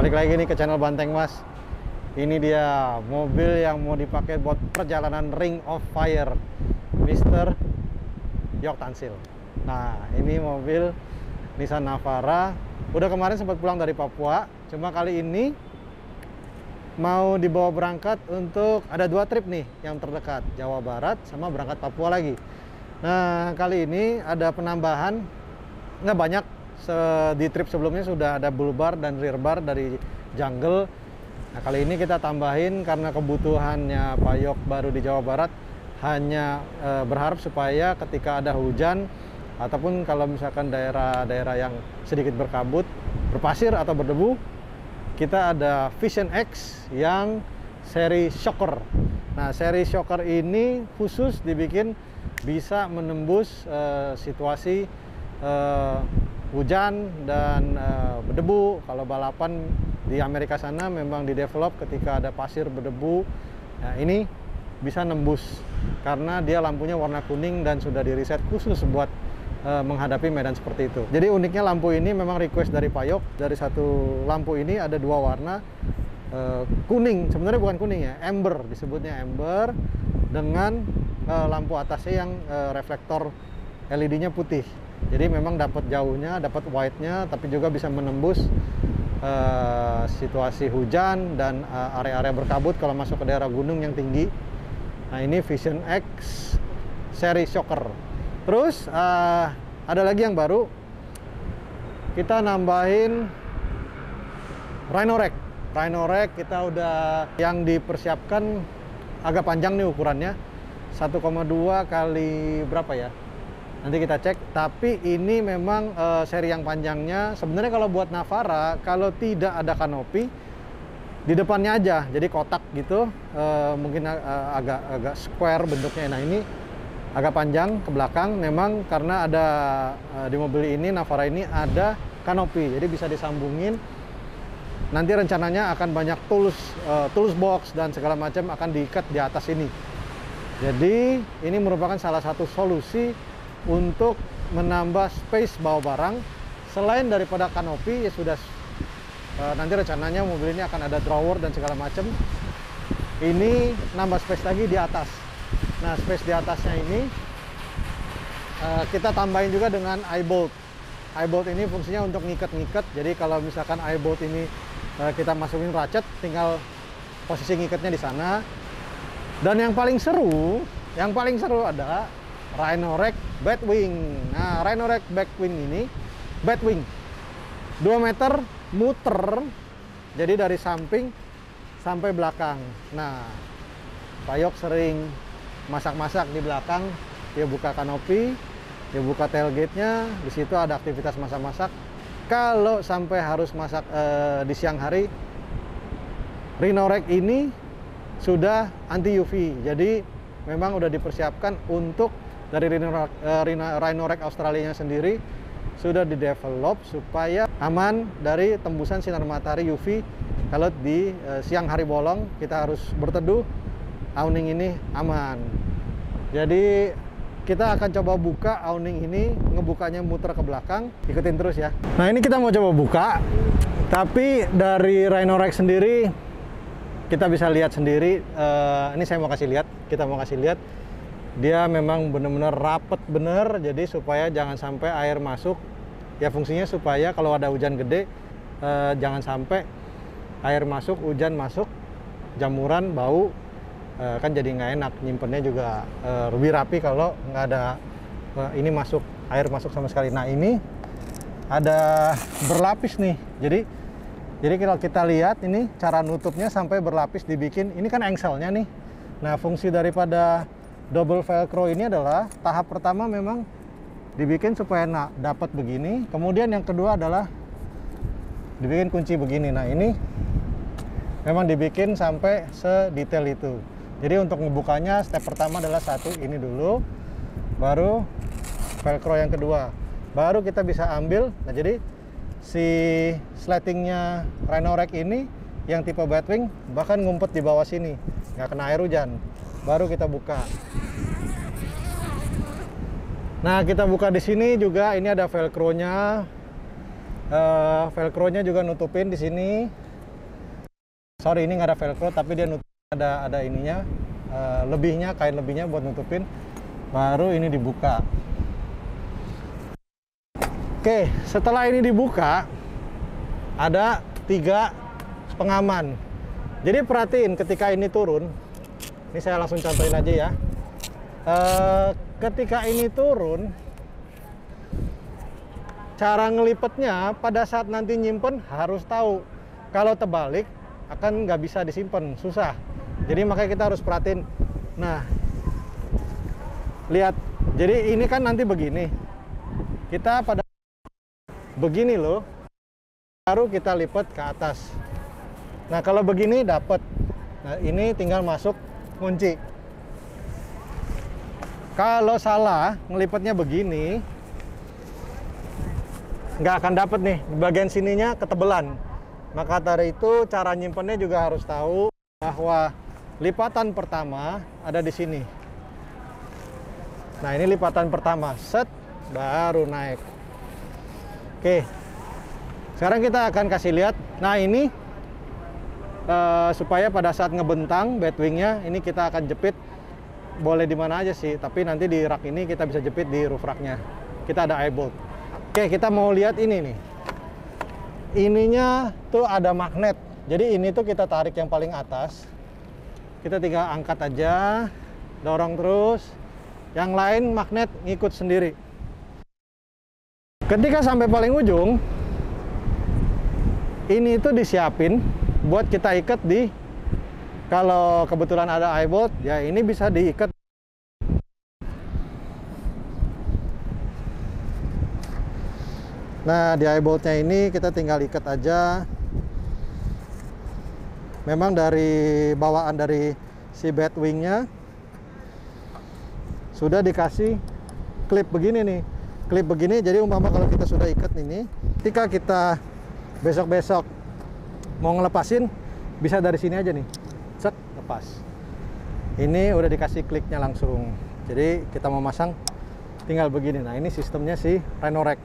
balik lagi nih ke channel Banteng Mas. Ini dia mobil yang mau dipakai buat perjalanan Ring of Fire, Mr. York Tansil. Nah, ini mobil Nissan Navara. Udah kemarin sempat pulang dari Papua, cuma kali ini mau dibawa berangkat untuk ada 2 trip nih yang terdekat, Jawa Barat sama berangkat Papua lagi. Nah, kali ini ada penambahan, nggak banyak. Di trip sebelumnya sudah ada bull bar dan rear bar dari Jungle. Nah, kali ini kita tambahin karena kebutuhannya Pak York baru di Jawa Barat, hanya berharap supaya ketika ada hujan ataupun kalau misalkan daerah-daerah yang sedikit berkabut, berpasir atau berdebu, kita ada Vision X yang seri shocker. Nah, seri shocker ini khusus dibikin bisa menembus situasi hujan dan berdebu. Kalau balapan di Amerika sana memang di-develop ketika ada pasir berdebu. Nah, ini bisa nembus karena dia lampunya warna kuning dan sudah di-reset khusus buat menghadapi medan seperti itu. Jadi uniknya lampu ini memang request dari Pak York. Dari satu lampu ini ada 2 warna, kuning, sebenarnya bukan kuning ya, amber, disebutnya amber, dengan lampu atasnya yang reflektor LED-nya putih. Jadi memang dapat jauhnya, dapat wide-nya, tapi juga bisa menembus situasi hujan dan area-area berkabut kalau masuk ke daerah gunung yang tinggi. Nah, ini Vision X seri shocker. Terus ada lagi yang baru, kita nambahin Rhino Rack. Rhino Rack kita udah yang dipersiapkan agak panjang nih ukurannya, 1,2 kali berapa ya? Nanti kita cek. Tapi ini memang seri yang panjangnya. Sebenarnya kalau buat Navara, kalau tidak ada kanopi di depannya aja, jadi kotak gitu, mungkin agak square bentuknya. Nah, ini agak panjang ke belakang, memang karena ada di mobil ini, Navara ini ada kanopi, jadi bisa disambungin. Nanti rencananya akan banyak tools box dan segala macam akan diikat di atas ini. Jadi ini merupakan salah satu solusi untuk menambah space bawa barang. Selain daripada kanopi, ya sudah nanti rencananya mobil ini akan ada drawer dan segala macam. Ini nambah space lagi di atas. Nah, space di atasnya ini kita tambahin juga dengan eye-bolt. Eye-bolt ini fungsinya untuk ngikat-ngikat. Jadi kalau misalkan eye-bolt ini kita masukin ratchet, tinggal posisi ngikatnya di sana. Dan yang paling seru ada Rhino Rack Batwing. Nah, Rhino Rack Batwing ini, Batwing 2 meter muter, jadi dari samping sampai belakang. Nah, Pak York sering masak-masak di belakang, dia buka kanopi, dia buka tailgate-nya, di situ ada aktivitas masak-masak. Kalau sampai harus masak di siang hari, Rhino Rack ini sudah anti UV, jadi memang udah dipersiapkan untuk dari Rhino Rack Australia sendiri sudah di-develop supaya aman dari tembusan sinar matahari UV. Kalau di siang hari bolong kita harus berteduh, awning ini aman. Jadi kita akan coba buka awning ini, ngebukanya muter ke belakang, ikutin terus ya. Nah, ini kita mau coba buka, tapi dari Rhino Rack sendiri kita bisa lihat sendiri. Ini saya mau kasih lihat, kita mau kasih lihat. Dia memang benar-benar rapet bener, jadi supaya jangan sampai air masuk. Ya, fungsinya supaya kalau ada hujan gede, jangan sampai air masuk, hujan masuk, jamuran, bau, kan jadi nggak enak. Nyimpennya juga lebih rapi kalau nggak ada ini masuk, air masuk sama sekali. Nah, ini ada berlapis nih. Jadi kalau kita lihat ini cara nutupnya sampai berlapis dibikin. Ini kan engselnya nih. Nah, fungsi daripada double velcro ini adalah tahap pertama memang dibikin supaya dapat begini. Kemudian yang kedua adalah dibikin kunci begini. Nah, ini memang dibikin sampai sedetail itu. Jadi untuk ngebukanya step pertama adalah satu ini dulu, baru velcro yang kedua, baru kita bisa ambil. Nah, jadi si slatingnya Rhino Rack ini yang tipe Batwing bahkan ngumpet di bawah sini, nggak kena air hujan. Baru kita buka. Nah, kita buka di sini juga, ini ada velcro-nya. Velcro-nya juga nutupin di sini. sorry ini nggak ada velcro, tapi dia ada ininya, lebihnya, kain lebihnya buat nutupin. Baru ini dibuka. Oke, setelah ini dibuka, ada 3 pengaman. Jadi perhatiin ketika ini turun, ini saya langsung contohin aja ya. Ketika ini turun, cara ngelipetnya pada saat nanti nyimpen harus tahu. Kalau terbalik akan nggak bisa disimpan, susah. Jadi makanya kita harus perhatiin. Nah, lihat, jadi ini kan nanti begini. Kita pada begini loh, baru kita lipat ke atas. Nah kalau begini dapat. Nah ini tinggal masuk kunci. Kalau salah ngelipatnya begini, nggak akan dapat nih, bagian sininya ketebelan. Maka dari itu cara nyimpennya juga harus tahu bahwa lipatan pertama ada di sini. Nah ini lipatan pertama, set, baru naik. Oke, sekarang kita akan kasih lihat. Nah ini supaya pada saat ngebentang batwingnya, ini kita akan jepit. Boleh di mana aja sih, tapi nanti di rak ini kita bisa jepit di roof raknya. Kita ada eye bolt. Oke, kita mau lihat ini nih. Ininya tuh ada magnet. Jadi ini tuh kita tarik yang paling atas. Kita tinggal angkat aja, dorong terus. Yang lain magnet ngikut sendiri. Ketika sampai paling ujung, ini tuh disiapin buat kita ikat di, kalau kebetulan ada eye bolt, ya ini bisa diikat. Nah di eye boltnya ini kita tinggal ikat aja. Memang dari bawaan dari si batwingnya sudah dikasih klip begini nih. Klip begini, jadi umpama kalau kita sudah ikat ini, ketika kita besok-besok mau ngelepasin, bisa dari sini aja nih, set, lepas. Ini udah dikasih kliknya langsung. Jadi kita mau masang, tinggal begini. Nah ini sistemnya si Rhino-Rack.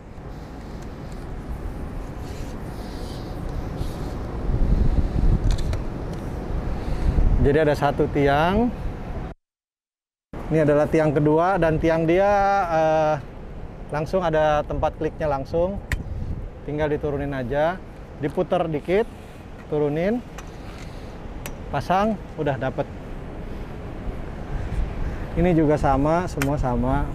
Jadi ada satu tiang. Ini adalah tiang kedua, dan tiang dia langsung ada tempat kliknya langsung. Tinggal diturunin aja, diputer dikit, turunin, pasang, udah dapet. Ini juga sama, semua sama.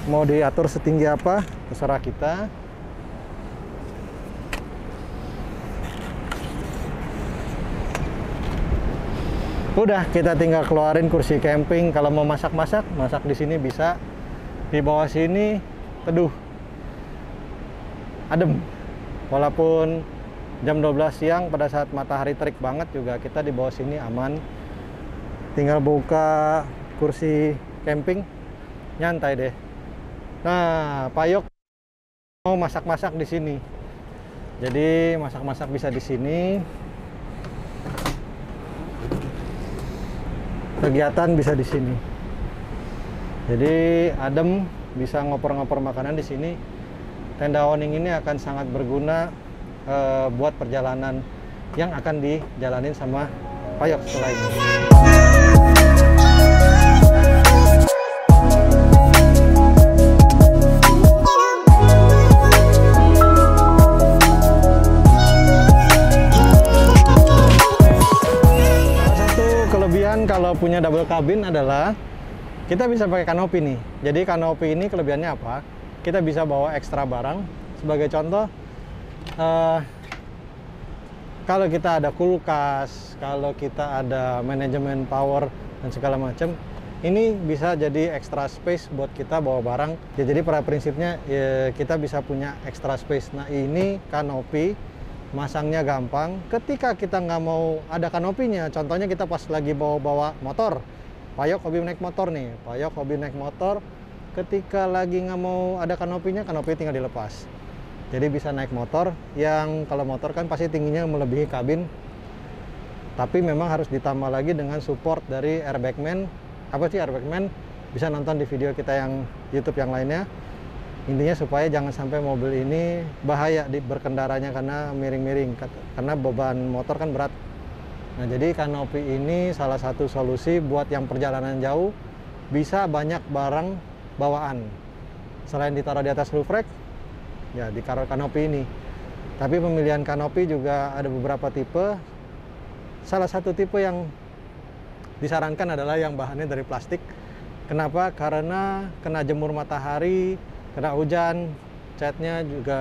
Mau diatur setinggi apa, terserah kita. Udah, kita tinggal keluarin kursi camping. Kalau mau masak-masak, masak di sini bisa. Di bawah sini teduh, adem. Walaupun jam 12 siang pada saat matahari terik banget juga kita di bawah sini aman. Tinggal buka kursi camping, nyantai deh. Nah, Payok mau masak-masak di sini. Jadi masak-masak bisa di sini. Kegiatan bisa di sini. Jadi adem, bisa ngoper-ngoper makanan di sini. Tenda awning ini akan sangat berguna buat perjalanan yang akan dijalanin sama Payok setelah ini. Salah satu kelebihan kalau punya double cabin adalah kita bisa pakai kanopi nih. Jadi kanopi ini kelebihannya apa? Kita bisa bawa ekstra barang. Sebagai contoh, kalau kita ada kulkas, kalau kita ada manajemen power dan segala macam, ini bisa jadi extra space buat kita bawa barang. Ya, jadi pada prinsipnya ya, kita bisa punya extra space. Nah ini kanopi, masangnya gampang. Ketika kita nggak mau ada kanopinya, contohnya kita pas lagi bawa motor, Payok hobi naik motor nih, Payok hobi naik motor. Ketika lagi nggak mau ada kanopinya, kanopi tinggal dilepas. Jadi bisa naik motor, yang kalau motor kan pasti tingginya melebihi kabin. Tapi memang harus ditambah lagi dengan support dari airbagman. Apa sih airbagman? Bisa nonton di video kita yang YouTube yang lainnya. Intinya supaya jangan sampai mobil ini bahaya di berkendaranya karena miring-miring, karena beban motor kan berat. Nah, jadi kanopi ini salah satu solusi buat yang perjalanan jauh bisa banyak barang bawaan. Selain ditaruh di atas roof rack, ya ditaruh kanopi ini. Tapi pemilihan kanopi juga ada beberapa tipe. Salah satu tipe yang disarankan adalah yang bahannya dari plastik. Kenapa? Karena kena jemur matahari, kena hujan, catnya juga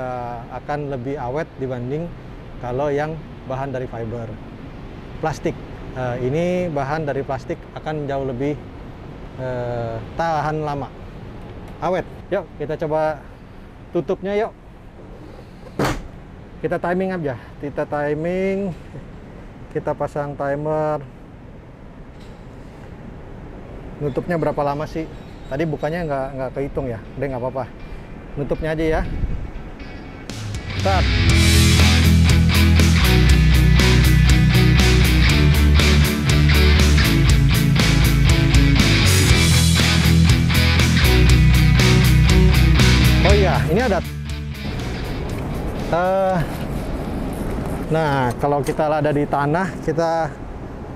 akan lebih awet dibanding kalau yang bahan dari fiber. Plastik, ini bahan dari plastik akan jauh lebih tahan lama, awet. Yuk kita coba tutupnya yuk. Kita timing aja, kita timing, kita pasang timer. Nutupnya berapa lama sih? Tadi bukanya nggak kehitung ya, udah nggak apa-apa. Nutupnya aja ya. Start. Oh iya, ini ada. Nah, kalau kita ada di tanah, kita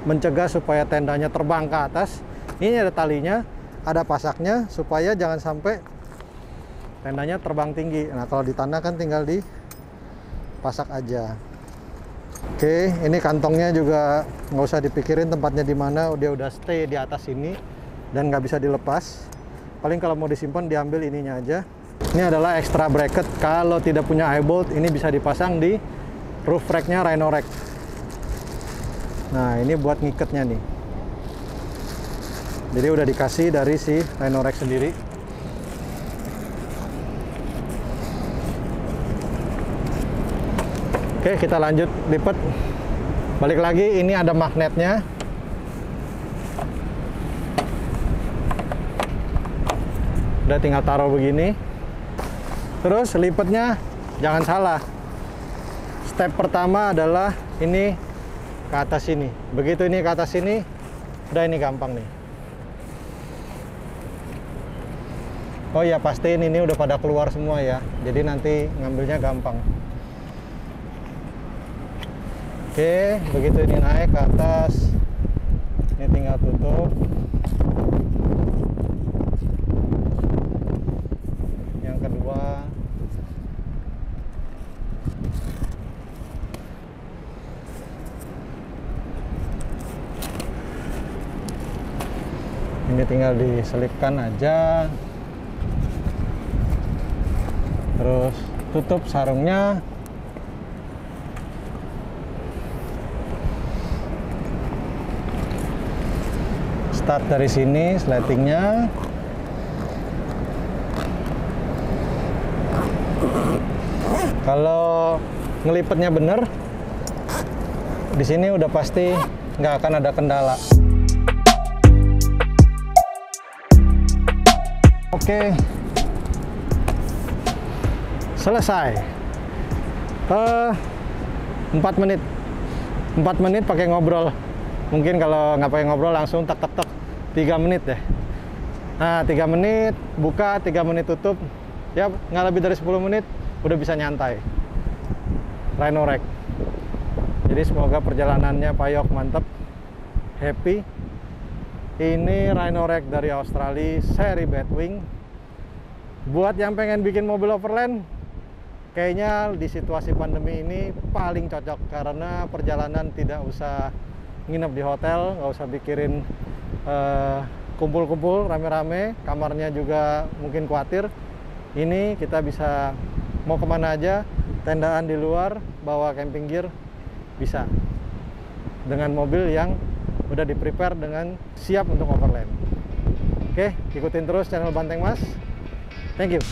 mencegah supaya tendanya terbang ke atas. Ini ada talinya, ada pasaknya, supaya jangan sampai tendanya terbang tinggi. Nah, kalau di tanah kan tinggal di pasak aja. Oke, ini kantongnya juga nggak usah dipikirin tempatnya di mana, dia udah stay di atas ini dan nggak bisa dilepas. Paling kalau mau disimpan diambil ininya aja. Ini adalah extra bracket. Kalau tidak punya eye bolt, ini bisa dipasang di roof rack-nya Rhino-Rack. Nah, ini buat ngiketnya nih. Jadi udah dikasih dari si Rhino-Rack sendiri. Oke, kita lanjut lipat. Balik lagi, ini ada magnetnya. Udah tinggal taruh begini. Terus lipatnya jangan salah. Step pertama adalah ini ke atas sini. Begitu ini ke atas sini, udah ini gampang nih. Oh ya, pastiin ini udah pada keluar semua ya. Jadi nanti ngambilnya gampang. Oke, begitu ini naik ke atas, ini tinggal tutup. Yang kedua, ini tinggal diselipkan aja. Terus tutup sarungnya. Start dari sini slatingnya. Kalau ngelipetnya bener, di sini udah pasti nggak akan ada kendala. Oke, selesai. 4 menit. 4 menit pakai ngobrol. Mungkin kalau nggak pakai ngobrol langsung tek 3 menit deh. Nah, 3 menit buka, 3 menit tutup. Ya, nggak lebih dari 10 menit udah bisa nyantai. Rhino-Rack. Jadi semoga perjalanannya Pak Yok mantep, happy. Ini Rhino-Rack dari Australia seri Batwing. Buat yang pengen bikin mobil overland, kayaknya di situasi pandemi ini paling cocok karena perjalanan tidak usah nginep di hotel, nggak usah pikirin kumpul-kumpul rame-rame, kamarnya juga mungkin khawatir. Ini kita bisa mau kemana aja, tendaan di luar, bawa camping gear, bisa dengan mobil yang udah di prepare dengan siap untuk overland. Oke, ikutin terus channel Banteng Mas. Thank you.